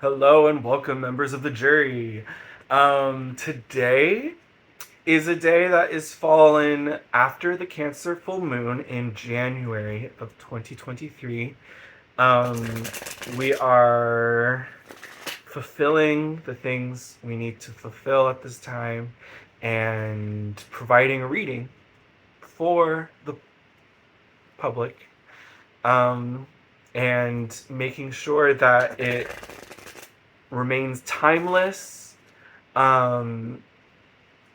Hello and welcome, members of the jury. Today is a day that is fallen after the Cancer full moon in January of 2023. We are fulfilling the things we need to fulfill at this time and providing a reading for the public, um, and making sure that it remains timeless, um,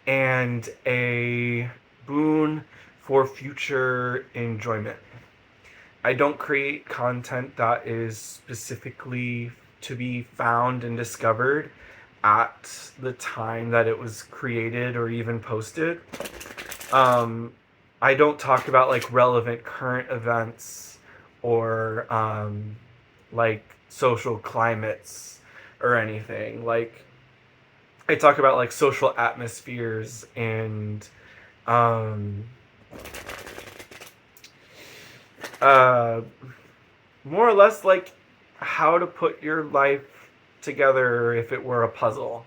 and a boon for future enjoyment. I don't create content that is specifically to be found and discovered at the time that it was created or even posted. Um, I don't talk about like relevant current events or like social climates or anything. Like I talk about like social atmospheres and um, uh, more or less like how to put your life together if it were a puzzle.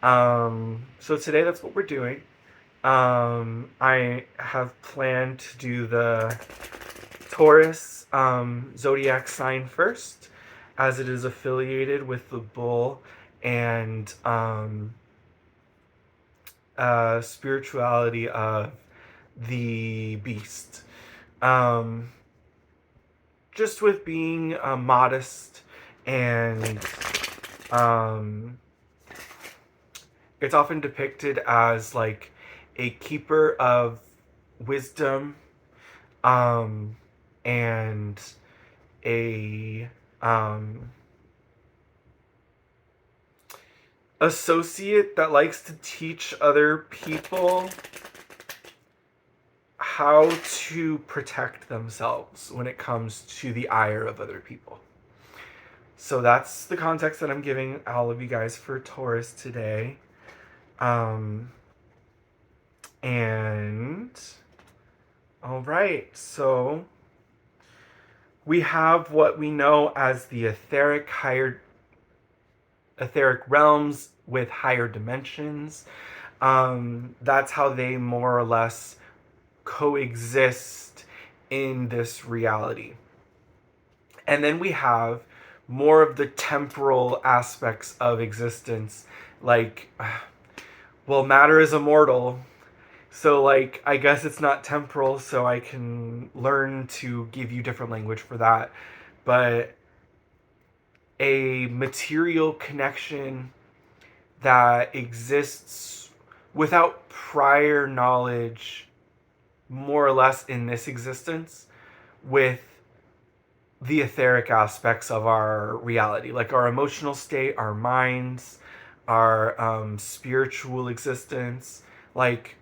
So today that's what we're doing. I have planned to do the Taurus zodiac sign first, as it is affiliated with the bull and spirituality of the beast. Um, just with being modest and um, it's often depicted as like a keeper of wisdom, um, and a associate that likes to teach other people how to protect themselves when it comes to the ire of other people. So that's the context that I'm giving all of you guys for Taurus today. And all right, so we have what we know as the etheric realms with higher dimensions. That's how they more or less coexist in this reality. And then we have more of the temporal aspects of existence, like, well, matter is immortal. So, like, I guess it's not temporal, so I can learn to give you different language for that. But a material connection that exists without prior knowledge, more or less in this existence, with the etheric aspects of our reality, like our emotional state, our minds, our spiritual existence. Like,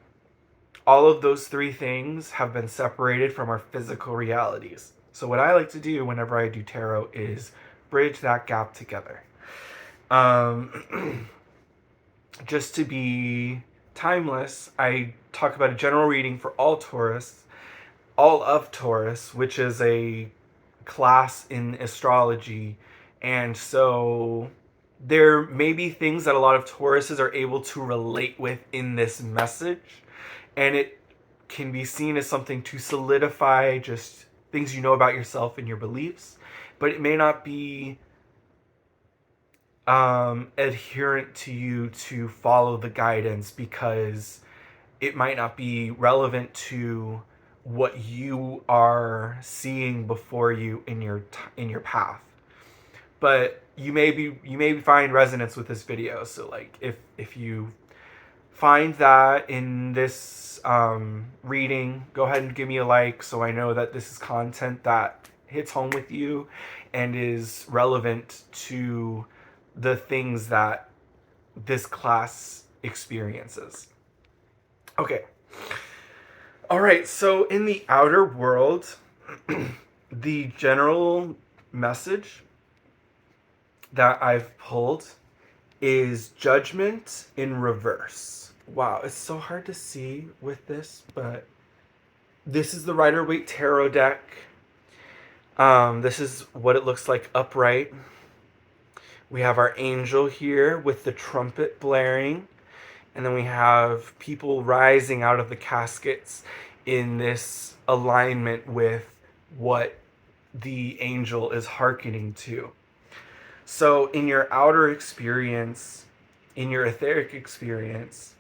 all of those three things have been separated from our physical realities. So what I like to do whenever I do tarot is bridge that gap together. Just to be timeless, I talk about a general reading for all of Taurus, which is a class in astrology. And so there may be things that a lot of Tauruses are able to relate with in this message, and it can be seen as something to solidify just things you know about yourself and your beliefs, but it may not be adherent to you to follow the guidance because it might not be relevant to what you are seeing before you in your path. But you may find resonance with this video. So like if you find that in this reading, go ahead and give me a like so I know that this is content that hits home with you and is relevant to the things that this class experiences. Okay. All right, so in the outer world, the general message that I've pulled is judgment in reverse. Wow, it's so hard to see with this, but this is the Rider-Waite Tarot deck. This is what it looks like upright. We have our angel here with the trumpet blaring, and then we have people rising out of the caskets in this alignment with what the angel is hearkening to. So, in your outer experience, in your etheric experience,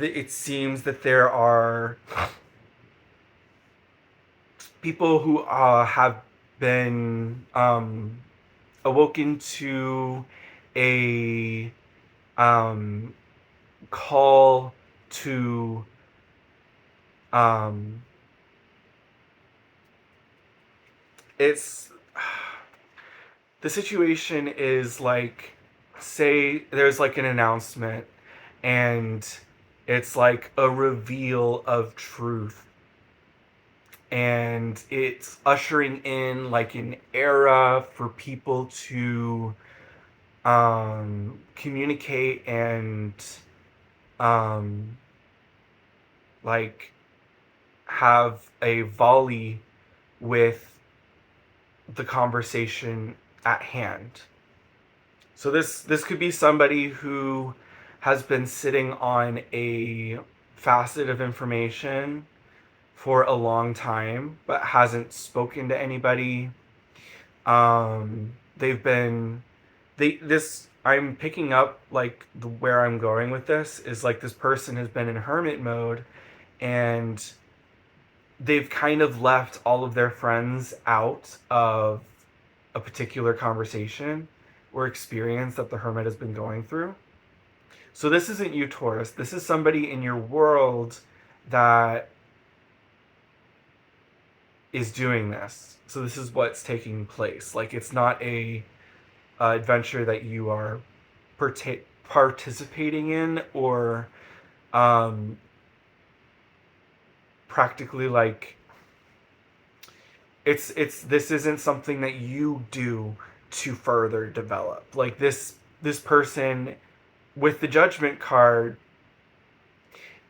it seems that there are people who have been awoken to a um, call to um, it's the situation is like, say there's like an announcement and it's like a reveal of truth, and it's ushering in like an era for people to communicate and um, like have a volley with the conversation at hand. So this could be somebody who has been sitting on a facet of information for a long time but hasn't spoken to anybody. They've been they this I'm picking up like where I'm going with this is like this person has been in hermit mode, and they've kind of left all of their friends out of a particular conversation or experience that the hermit has been going through. So this isn't you, Taurus. This is somebody in your world that is doing this. So this is what's taking place. Like, it's not a adventure that you are participating in, or practically like it's this isn't something that you do to further develop. Like, this person with the judgment card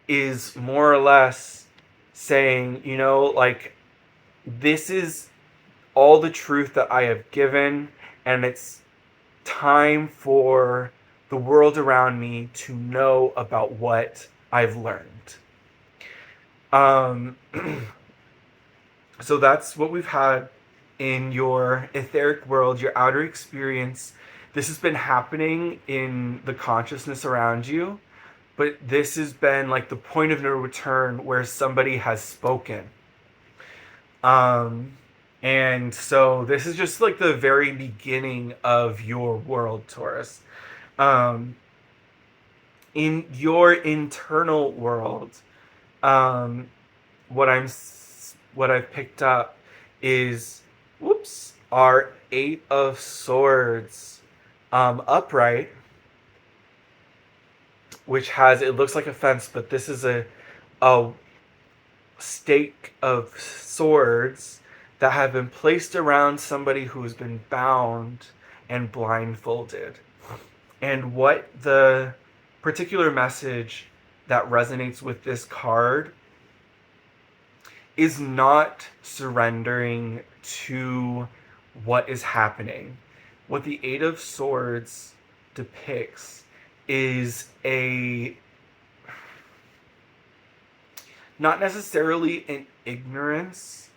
is more or less saying, like, this is all the truth that I have given, and it's time for the world around me to know about what I've learned. So that's what we've had in your etheric world, your outer experience. This has been happening in the consciousness around you, but this has been like the point of no return where somebody has spoken. And so this is just like the very beginning of your world, Taurus. In your internal world, um, what I've picked up is, our Eight of Swords, upright, which has, it looks like a fence, but this is a stake of swords that have been placed around somebody who has been bound and blindfolded. And what the particular message that resonates with this card is not surrendering to what is happening. What the Eight of Swords depicts is a not necessarily an ignorance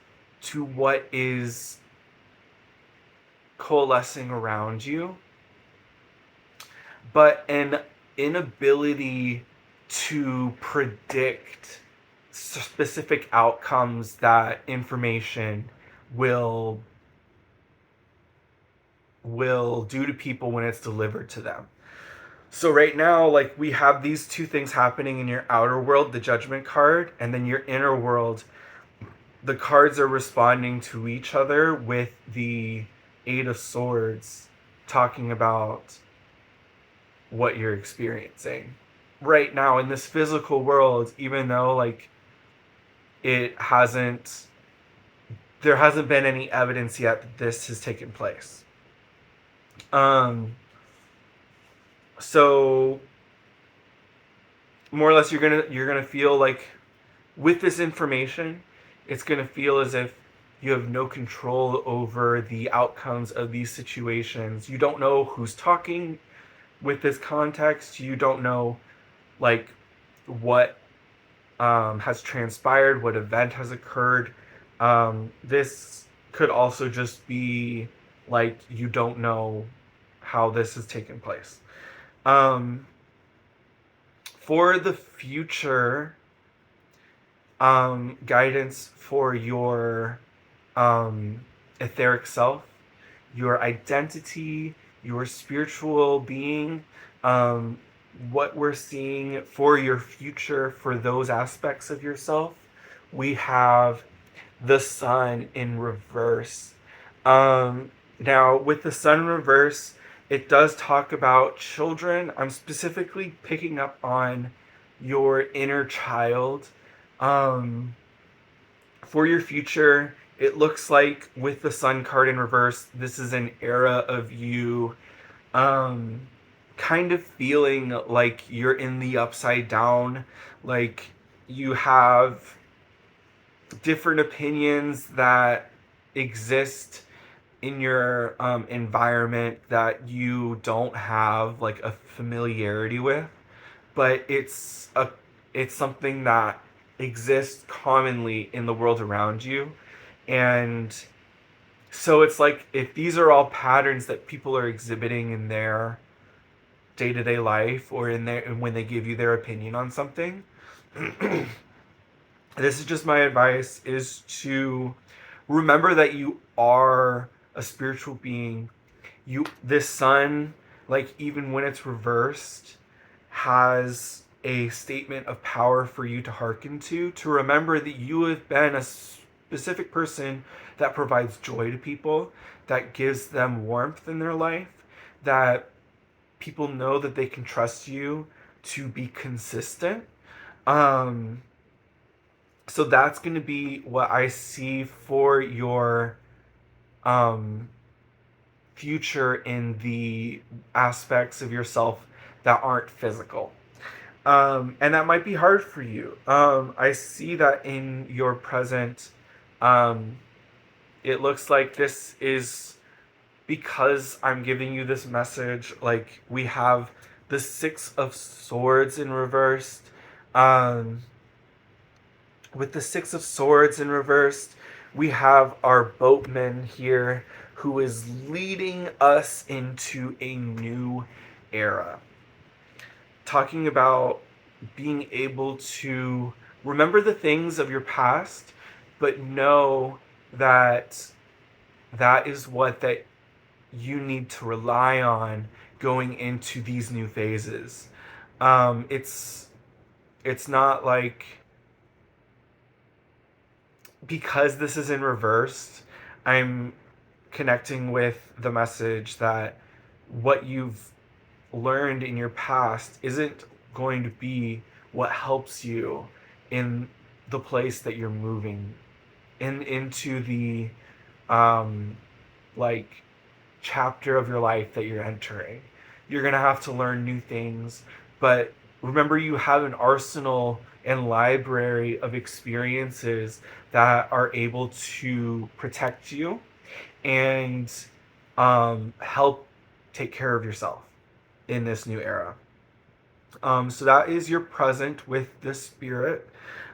to what is coalescing around you, but an inability to predict specific outcomes that information will do to people when it's delivered to them. So right now, like, we have these two things happening in your outer world, the Judgment card, and then your inner world. The cards are responding to each other with the Eight of Swords, talking about what you're experiencing right now in this physical world, even though like there hasn't been any evidence yet that this has taken place. So more or less, you're gonna feel like with this information, it's gonna feel as if You have no control over the outcomes of these situations. You don't know who's talking with this context. You don't know, like, what has transpired, what event has occurred. This could also just be like you don't know how this has taken place. Um, for the future, guidance for your um, etheric self, your identity, your spiritual being, um, what we're seeing for your future, for those aspects of yourself, we have the sun in reverse. Now, with the sun in reverse, it does talk about children. I'm specifically picking up on your inner child. Um, for your future, it looks like with the sun card in reverse, this is an era of you um, kind of feeling like you're in the upside down, like you have different opinions that exist in your environment that you don't have like a familiarity with, but it's something that exists commonly in the world around you. And so it's like if these are all patterns that people are exhibiting in their day-to-day life or in their when they give you their opinion on something, this is just my advice, is to remember that you are a spiritual being. This sun, like, even when it's reversed, has a statement of power for you to hearken to remember that you have been a specific person that provides joy to people, that gives them warmth in their life, that people know that they can trust you to be consistent. um so that's going to be what I see for your um future in the aspects of yourself that aren't physical. And that might be hard for you. I see that in your present. Um, it looks like this is because I'm giving you this message. Like, we have the Six of Swords in reversed. Um, with the Six of Swords in reversed, we have our boatman here who is leading us into a new era. Talking about being able to remember the things of your past, but know that that is what that you need to rely on going into these new phases. It's not like, because this is in reverse, I'm connecting with the message that what you've learned in your past isn't going to be what helps you in the place that you're moving into the um like chapter of your life that you're entering. You're going to have to learn new things, but remember, you have an arsenal and library of experiences that are able to protect you and help take care of yourself in this new era. So that is your present with the spirit.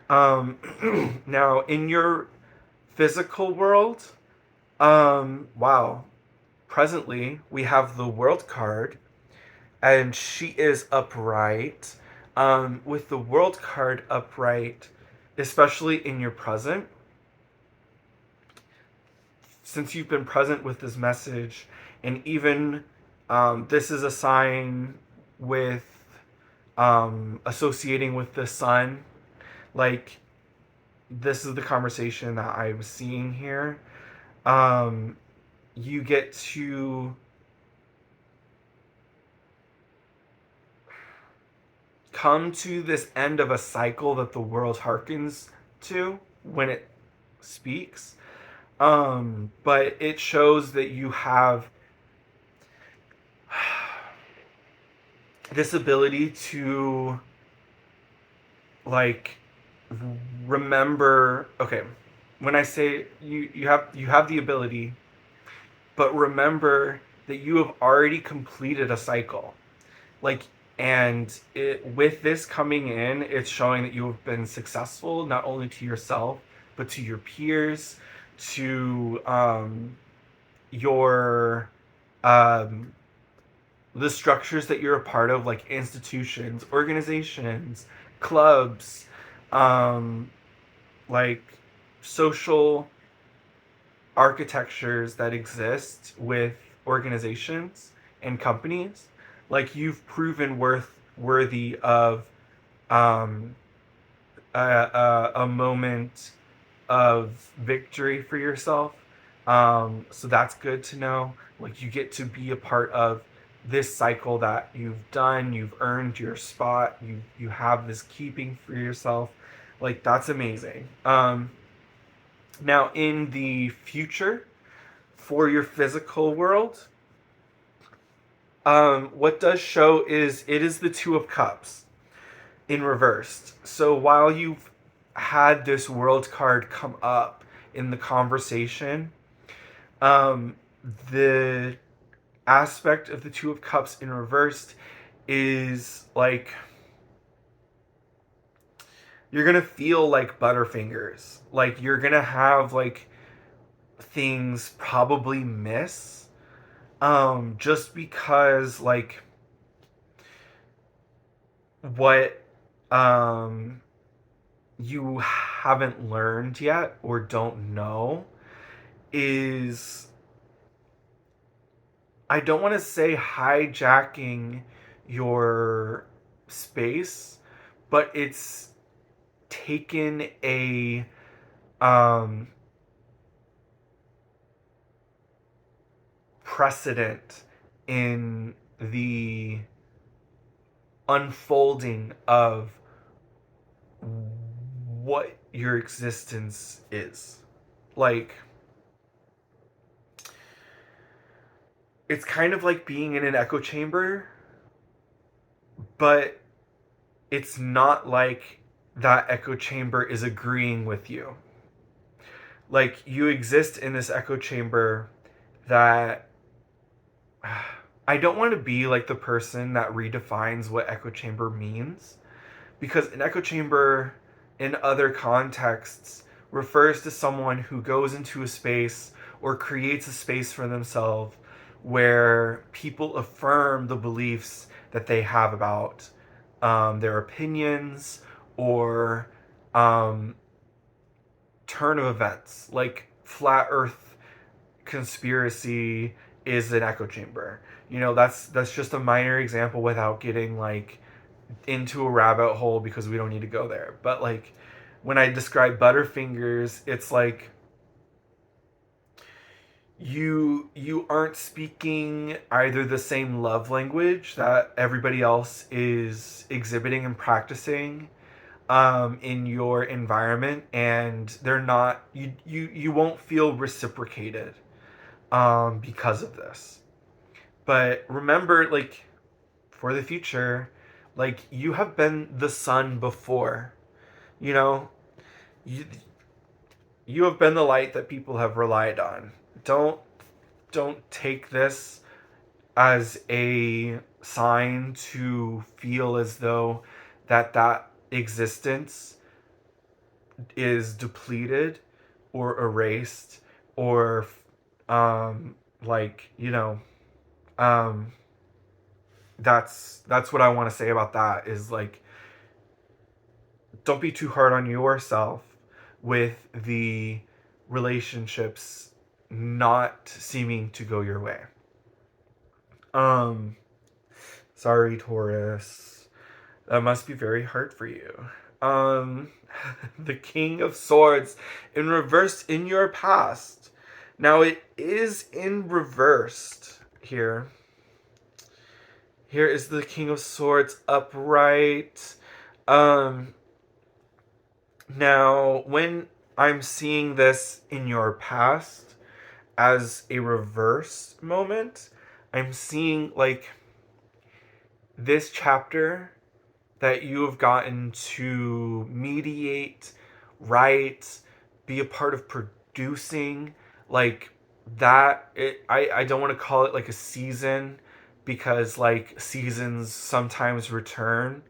Now, in your physical world, wow, presently we have the world card, and she is upright. With the world card upright, especially in your present, since you've been present with this message, and even this is a sign with associating with the sun, like, this is the conversation that I'm seeing here. Um, you get to come to this end of a cycle that the world harkens to when it speaks. But it shows that you have this ability to, like, remember. Okay, when I say you have the ability, but remember that you have already completed a cycle. Like, and with this coming in, it's showing that you have been successful not only to yourself but to your peers, to your um, the structures that you're a part of, like institutions, organizations, clubs, um, like social architectures that exist with organizations and companies. Like, you've proven worthy of um, a moment of victory for yourself. So that's good to know. Like, you get to be a part of this cycle that you've done. You've earned your spot. You have this keeping for yourself. Like, that's amazing. Now, in the future, for your physical world, what does show is it is the Two of Cups in reversed. So while you've had this world card come up in the conversation, um, the aspect of the Two of Cups in reversed is like you're gonna feel like Butterfingers. Like, you're gonna have like things probably miss. Just because like what um you haven't learned yet or don't know is, I don't want to say hijacking your space, but it's taken a um, precedent in the unfolding of what your existence is. Like, it's kind of like being in an echo chamber, but it's not like that echo chamber is agreeing with you. Like, you exist in this echo chamber that I don't want to be like the person that redefines what echo chamber means, because an echo chamber in other contexts refers to someone who goes into a space or creates a space for themselves where people affirm the beliefs that they have about their opinions or um, turn of events, like flat earth conspiracy is an echo chamber. You know, that's just a minor example without getting like into a rabbit hole, because we don't need to go there. But like, when I describe Butterfingers, it's like you aren't speaking either the same love language that everybody else is exhibiting and practicing in your environment, and they're not, you won't feel reciprocated because of this. But remember, like, for the future, like, you have been the sun before. You know, you you have been the light that people have relied on. Don't take this as a sign to feel as though that existence is depleted or erased, or like, you know, um that's what I want to say about that, is like, don't be too hard on yourself with the relationships not seeming to go your way. Um, Sorry, Taurus. That must be very hard for you. Um, the King of Swords in reversed in your past. Now it is in reversed here. Here is the King of Swords upright. Um, Now, when I'm seeing this in your past as a reverse moment, I'm seeing like this chapter that you have gotten to mediate, write, be a part of producing, like that. I don't want to call it like a season, because like seasons sometimes return.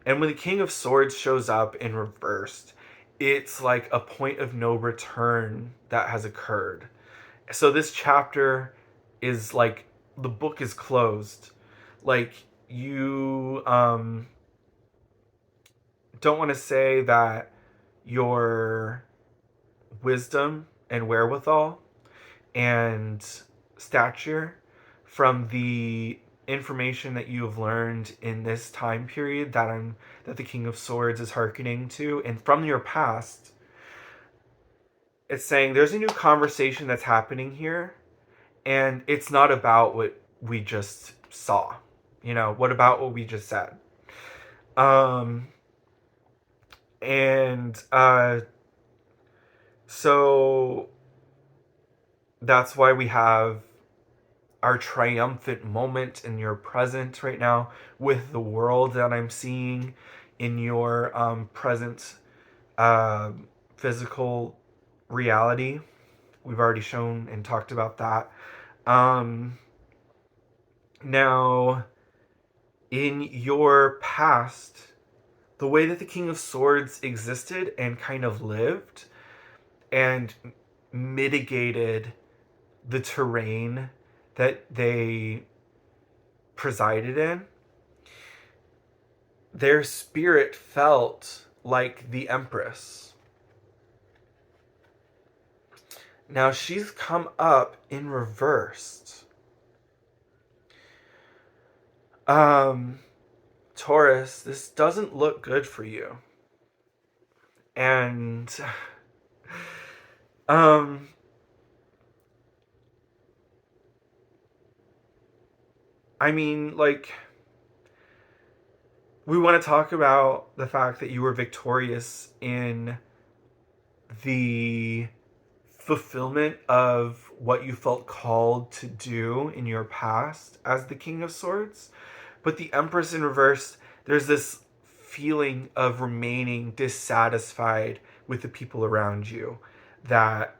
And when the King of Swords shows up in reversed, it's like a point of no return that has occurred. So this chapter is like, the book is closed. Like, you don't want to say that your wisdom and wherewithal and stature from the information that you have learned in this time period that the King of Swords is hearkening to, and from your past, it's saying there's a new conversation that's happening here, and it's not about what we just saw. What about what we just said? Um, and so that's why we have our triumphant moment in your present right now, with the world that I'm seeing in your present uh, physical reality. We've already shown and talked about that. Now, in your past, the way that the King of Swords existed and kind of lived and mitigated the terrain that they presided in, their spirit felt like the Empress. Now she's come up in reversed. Taurus, this doesn't look good for you. And I mean, like, we want to talk about the fact that you were victorious in the fulfillment of what you felt called to do in your past as the King of Swords. But the Empress in reverse, there's this feeling of remaining dissatisfied with the people around you that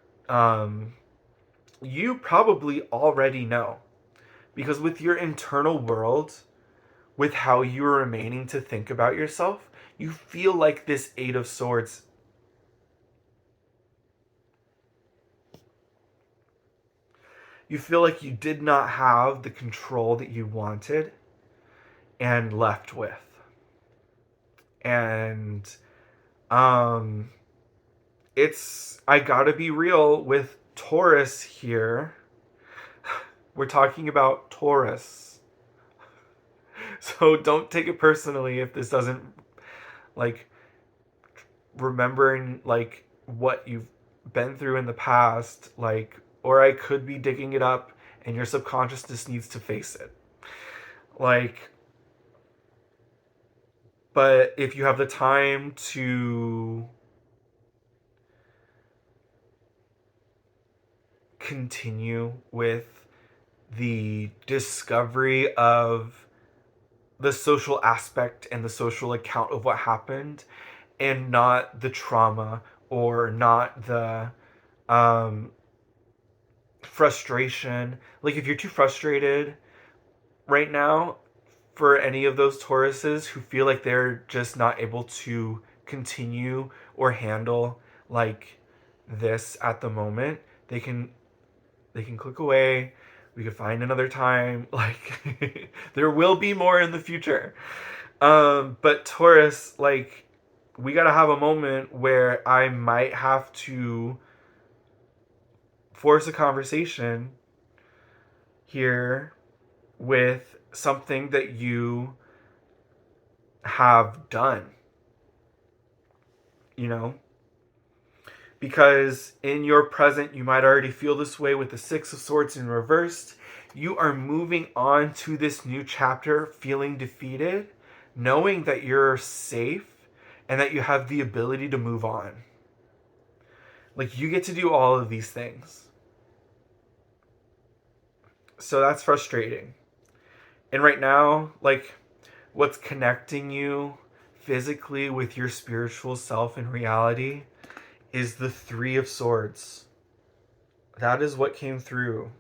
you probably already know. Because with your internal world, with how you're remaining to think about yourself, you feel like this Eight of Swords. You feel like you did not have the control that you wanted and left with. And I gotta be real with Taurus here. We're talking about Taurus. So don't take it personally if this doesn't, like, remembering, like, what you've been through in the past, like, or I could be digging it up and your subconscious just needs to face it. Like, but if you have the time to continue with the discovery of the social aspect and the social account of what happened, and not the trauma or not the frustration. Like, if you're too frustrated right now, for any of those Tauruses who feel like they're just not able to continue or handle like this at the moment, they can click away. We could find another time. Like, there will be more in the future. But Taurus, like, we gotta have a moment where I might have to force a conversation here with something that you have done. Because in your present, you might already feel this way with the Six of Swords in reversed. You are moving on to this new chapter feeling defeated, knowing that you're safe and that you have the ability to move on. Like, you get to do all of these things. So that's frustrating. And right now, like, what's connecting you physically with your spiritual self in reality is the Three of Swords. That is what came through.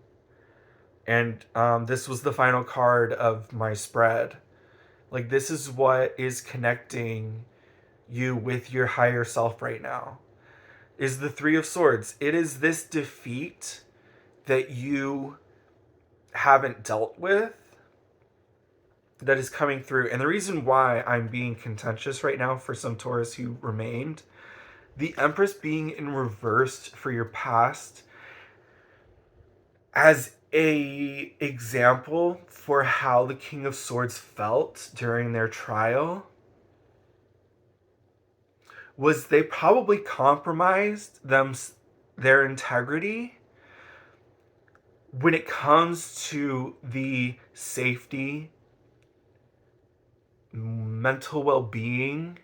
And this was the final card of my spread. Like, this is what is connecting you with your higher self right now. Is the Three of Swords. It is this defeat that you haven't dealt with that is coming through. And the reason why I'm being contentious right now for some Taurus who remained, the Empress being in reversed for your past as a example for how the King of Swords felt during their trial was they probably compromised their integrity when it comes to the safety, mental well-being,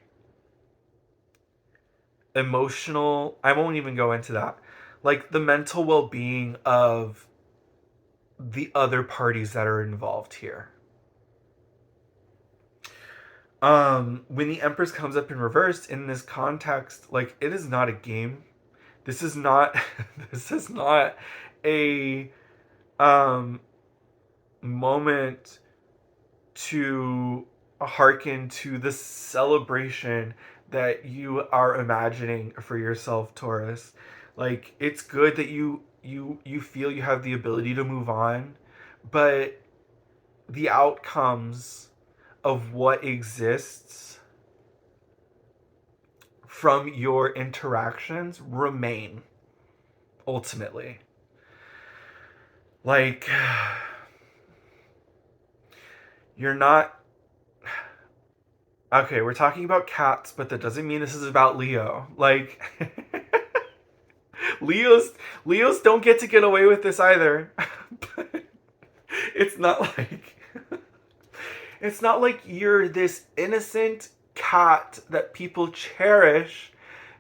emotional, I won't even go into that, like the mental well-being of the other parties that are involved here. When the Empress comes up in reverse in this context, like, it is not a game. This is not this is not a moment to hearken to the celebration that you are imagining for yourself, Taurus. Like, it's good that you feel you have the ability to move on, but the outcomes of what exists from your interactions remain ultimately. Like, you're not okay, we're talking about cats, but that doesn't mean this is about Leo. Like, Leos Leos don't get away with this either. But it's not like it's not like you're this innocent cat that people cherish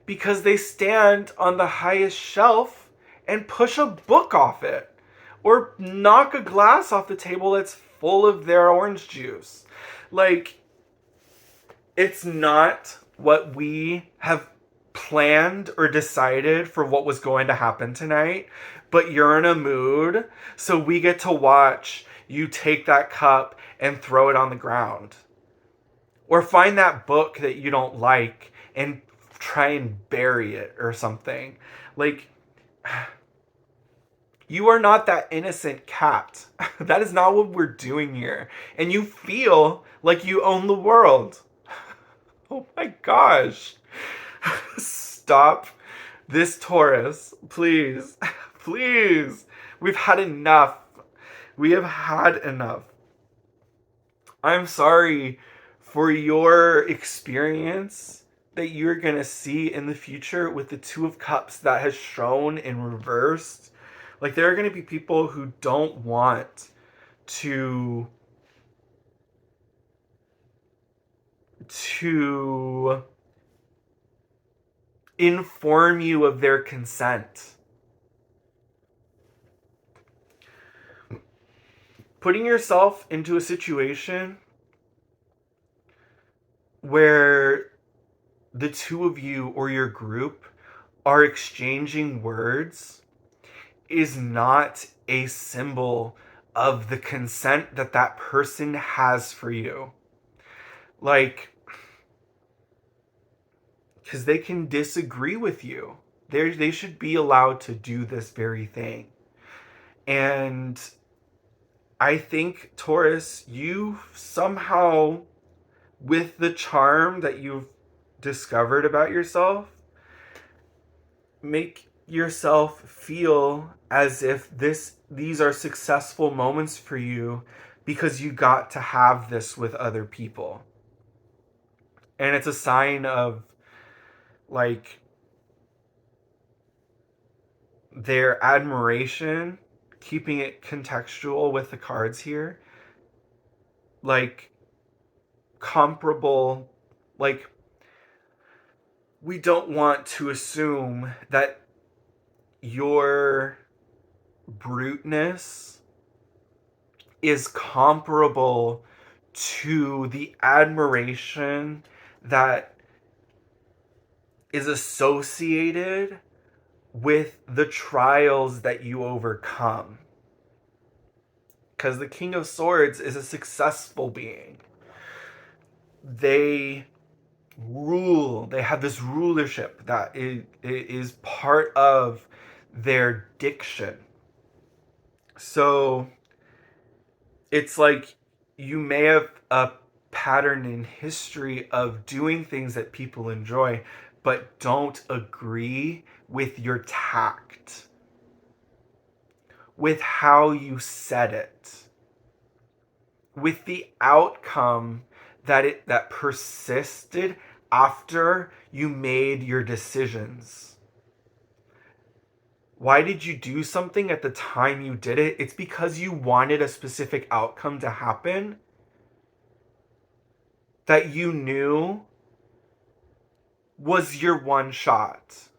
because they stand on the highest shelf and push a book off it or knock a glass off the table that's full of their orange juice. Like, it's not what we have planned or decided for what was going to happen tonight, but you're in a mood, so we get to watch you take that cup and throw it on the ground. Or find that book that you don't like and try and bury it or something. Like, you are not that innocent cat. That is not what we're doing here. And you feel like you own the world. Oh my gosh. Stop this, Taurus. Please. Please. We've had enough. We have had enough. I'm sorry for your experience that you're going to see in the future with the Two of Cups that has shown in reversed. Like, there are going to be people who don't want to inform you of their consent. Putting yourself into a situation where the two of you or your group are exchanging words is not a symbol of the consent that that person has for you. Like, because they can disagree with you. They should be allowed to do this very thing. And I think, Taurus, you somehow, with the charm that you've discovered about yourself, make yourself feel as if these are successful moments for you because you got to have this with other people. And it's a sign of, like, their admiration, keeping it contextual with the cards here, like, comparable. Like, we don't want to assume that your bruteness is comparable to the admiration that is associated with the trials that you overcome. Because the King of Swords is a successful being. They rule, they have this rulership that is part of their diction. So it's like you may have a pattern in history of doing things that people enjoy, but don't agree with your tact, with how you said it, with the outcome that persisted after you made your decisions. Why did you do something at the time you did it? It's because you wanted a specific outcome to happen that you knew was your one shot.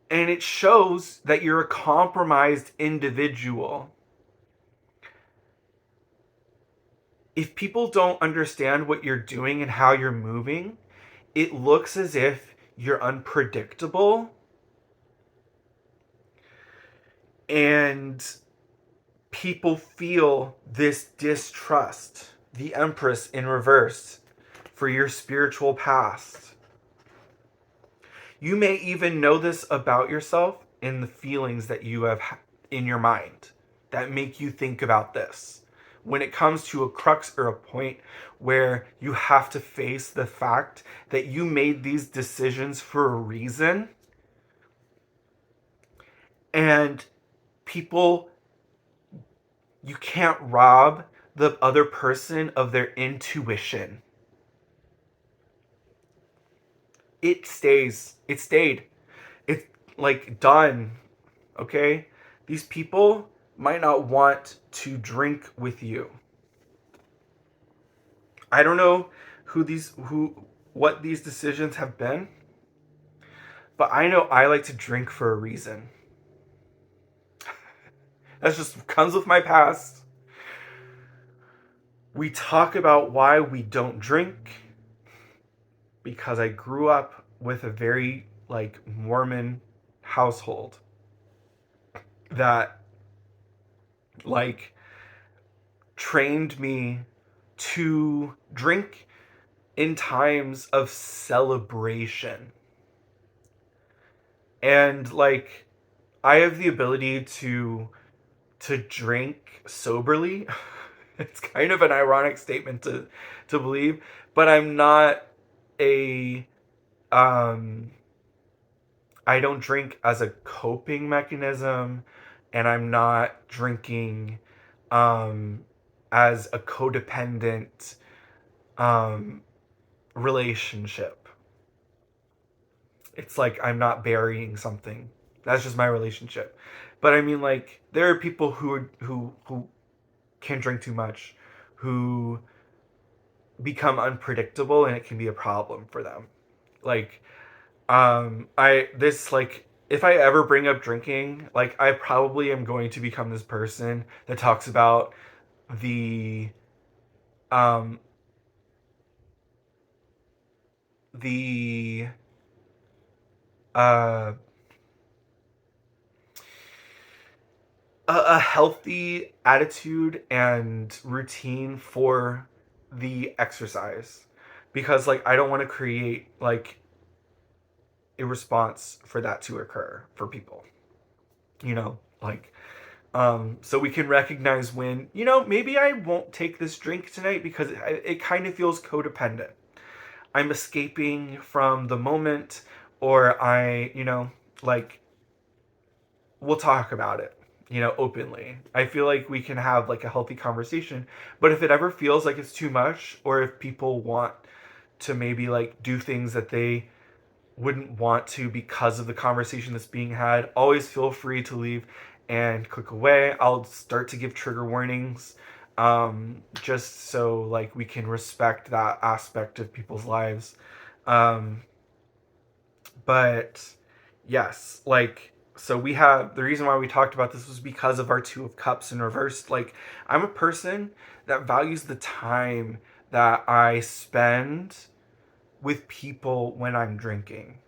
And it shows that you're a compromised individual. If people don't understand what you're doing and how you're moving, it looks as if you're unpredictable and people feel this distrust, the Empress in reverse, for your spiritual past. You may even know this about yourself in the feelings that you have in your mind that make you think about this. When it comes to a crux or a point where you have to face the fact that you made these decisions for a reason, and people, you can't rob the other person of their intuition. It stays. It stayed. It's like done. Okay? These people might not want to drink with you. I don't know what these decisions have been, but I know I like to drink for a reason. That just comes with my past. We talk about why we don't drink because I grew up with a very Mormon household that trained me to drink in times of celebration. And I have the ability to drink soberly. It's kind of an ironic statement to believe, but I'm not a I don't drink as a coping mechanism, and I'm not drinking as a codependent relationship. It's like I'm not burying something. That's just my relationship. But I mean, there are people who can drink too much, who become unpredictable, and it can be a problem for them. If I ever bring up drinking, I probably am going to become this person that talks about the um the uh a healthy attitude and routine for the exercise, because I don't want to create a response for that to occur for people, you know like so we can recognize when, maybe I won't take this drink tonight because it kind of feels codependent. I'm escaping from the moment, or we'll talk about it, openly. I feel like we can have a healthy conversation. But if it ever feels like it's too much, or if people want to maybe do things that they wouldn't want to because of the conversation that's being had, always feel free to leave and click away. I'll start to give trigger warnings, just so we can respect that aspect of people's lives. But yes, so we have, the reason why we talked about this was because of our Two of Cups in reverse. I'm a person that values the time that I spend with people when I'm drinking.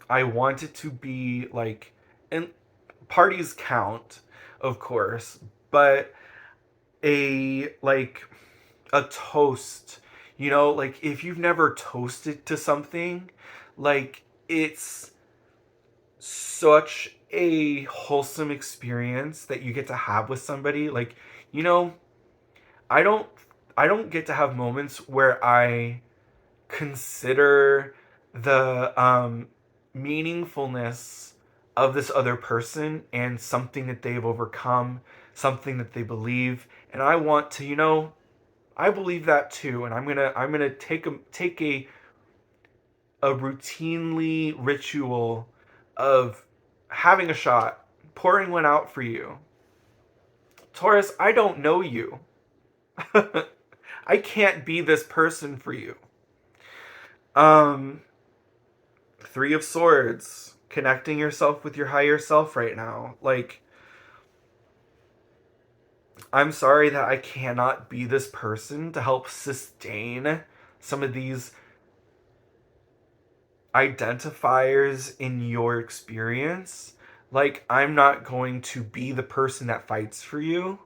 I want it to be like, and parties count, of course, but like a toast, like if you've never toasted to something, like it's such a wholesome experience that you get to have with somebody. Like, you know, I don't I don't get to have moments where I consider the meaningfulness of this other person and something that they've overcome, something that they believe, and I want to, I believe that too, and I'm gonna take a routinely ritual of having a shot, pouring one out for you. Taurus, I don't know you. I can't be this person for you. Um, Three of Swords, connecting yourself with your higher self right now. Like, I'm sorry that I cannot be this person to help sustain some of these identifiers in your experience. Like, I'm not going to be the person that fights for you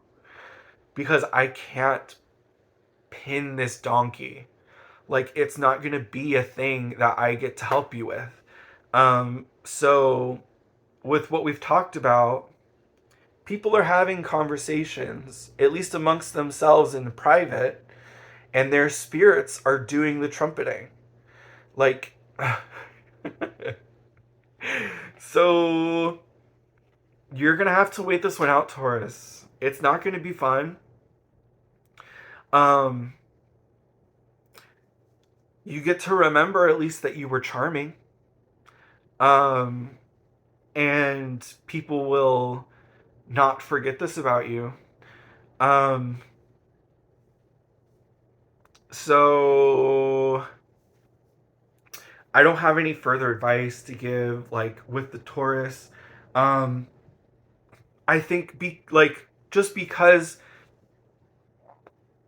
because I can't pin this donkey. Like, it's not going to be a thing that I get to help you with. So, with what we've talked about, people are having conversations, at least amongst themselves in private, and their spirits are doing the trumpeting. Like, so you're gonna have to wait this one out, Taurus. It's not gonna be fun. Um, you get to remember at least that you were charming. Um, and people will not forget this about you. Um, so I don't have any further advice to give, like with the Taurus. Um, I think just because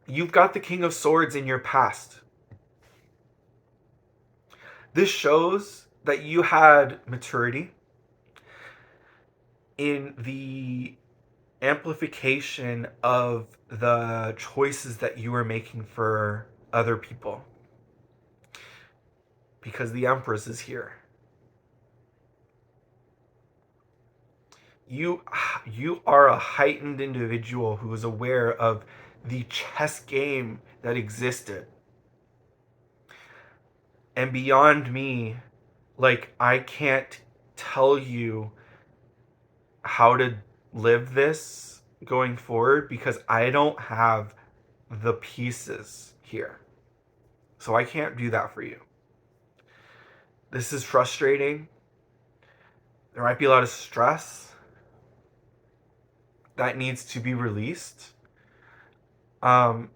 you've got the King of Swords in your past, this shows that you had maturity in the amplification of the choices that you were making for other people. Because the Empress is here. You you are a heightened individual who is aware of the chess game that existed. And beyond me, like, I can't tell you how to live this going forward because I don't have the pieces here. So I can't do that for you. This is frustrating. There might be a lot of stress that needs to be released. Um,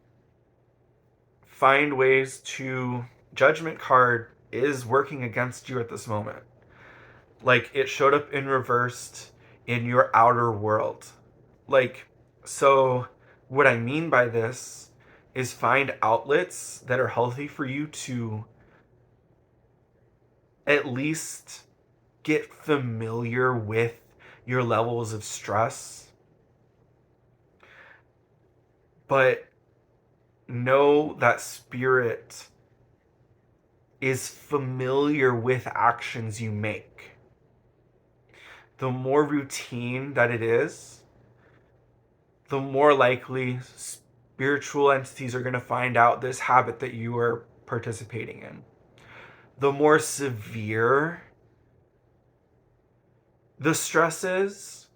Find ways to. Judgment card is working against you at this moment. Like, it showed up in reversed in your outer world. Like, so what I mean by this is find outlets that are healthy for you to at least get familiar with your levels of stress, but know that spirit is familiar with actions you make. The more routine that it is, the more likely spiritual entities are going to find out this habit that you are participating in. The more severe the stress is,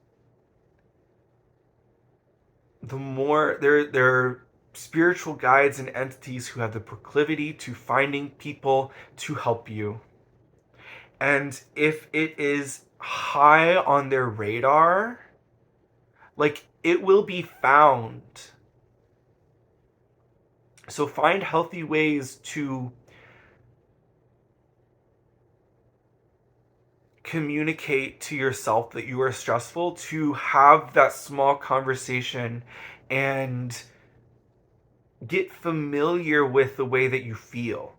the more there spiritual guides and entities who have the proclivity to finding people to help you. And if it is high on their radar, like, it will be found. So find healthy ways to communicate to yourself that you are stressful, to have that small conversation and get familiar with the way that you feel.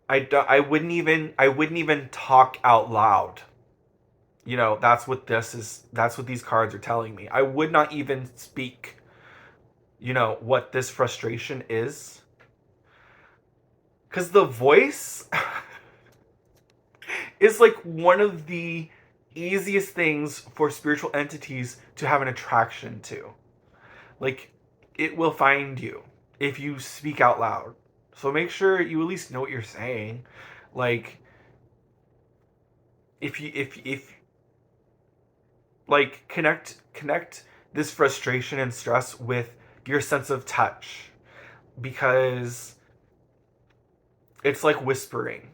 I wouldn't even talk out loud. That's what these cards are telling me. I would not even speak, what this frustration is. Cuz the voice is like one of the easiest things for spiritual entities to have an attraction to. Like, it will find you if you speak out loud. So make sure you at least know what you're saying. Like, if like, connect this frustration and stress with your sense of touch, because it's like whispering,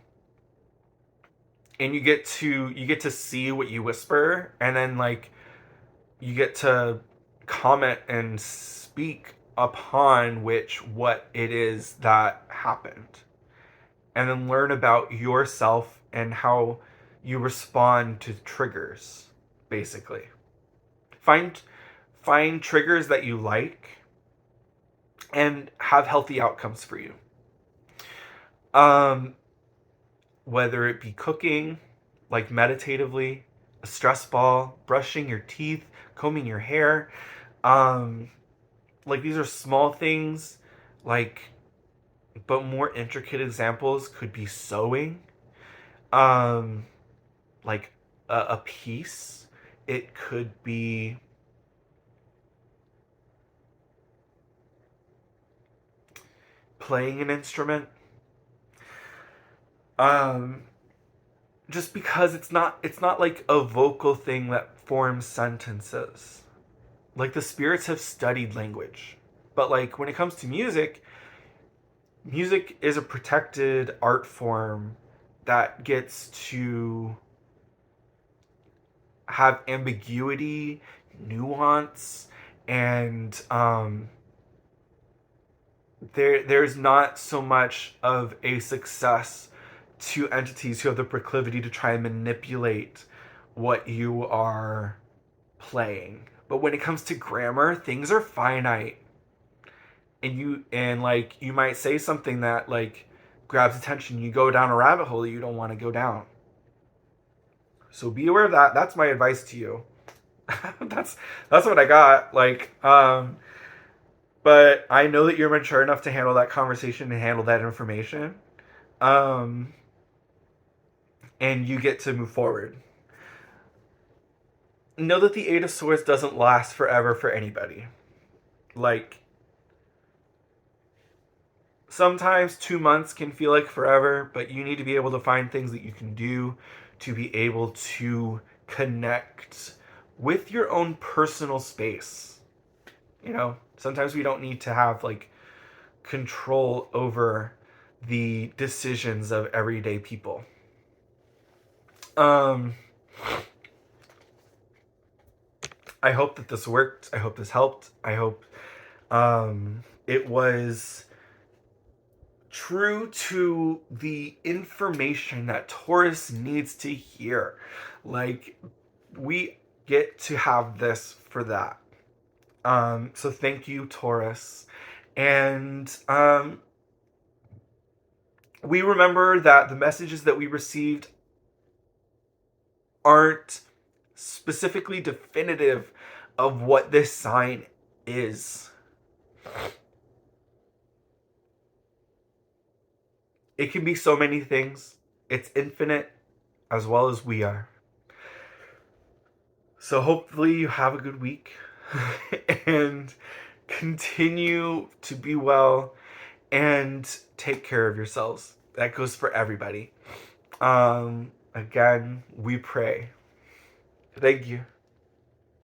and you get to see what you whisper, and then, like, you get to comment and speak upon what it is that happened, and then learn about yourself and how you respond to triggers, basically. Find triggers that you like and have healthy outcomes for you. Um, whether it be cooking, like meditatively, a stress ball, brushing your teeth, combing your hair. Um, like, these are small things, like, but more intricate examples could be sewing. Um, like a piece. It could be playing an instrument. Um, just because it's not like a vocal thing that forms sentences. Like, the spirits have studied language. But, like, when it comes to music, music is a protected art form that gets to have ambiguity, nuance, and there's not so much of a success to entities who have the proclivity to try and manipulate what you are playing. But when it comes to grammar, things are finite. And like, you might say something that, like, grabs attention, you go down a rabbit hole that you don't want to go down. So be aware of that. That's my advice to you. That's what I got. But I know that you're mature enough to handle that conversation and handle that information. Um, and you get to move forward. Know that the Eight of Swords doesn't last forever for anybody. Like, sometimes 2 months can feel like forever, but you need to be able to find things that you can do to be able to connect with your own personal space. Sometimes we don't need to have, like, control over the decisions of everyday people. Um, I hope that this worked. I hope this helped. I hope it was true to the information that Taurus needs to hear. Like, we get to have this for that. So thank you, Taurus. And we remember that the messages that we received aren't specifically definitive of what this sign is. It can be so many things. It's infinite, as well as we are. So hopefully you have a good week and continue to be well and take care of yourselves. That goes for everybody. Again, we pray. Thank you.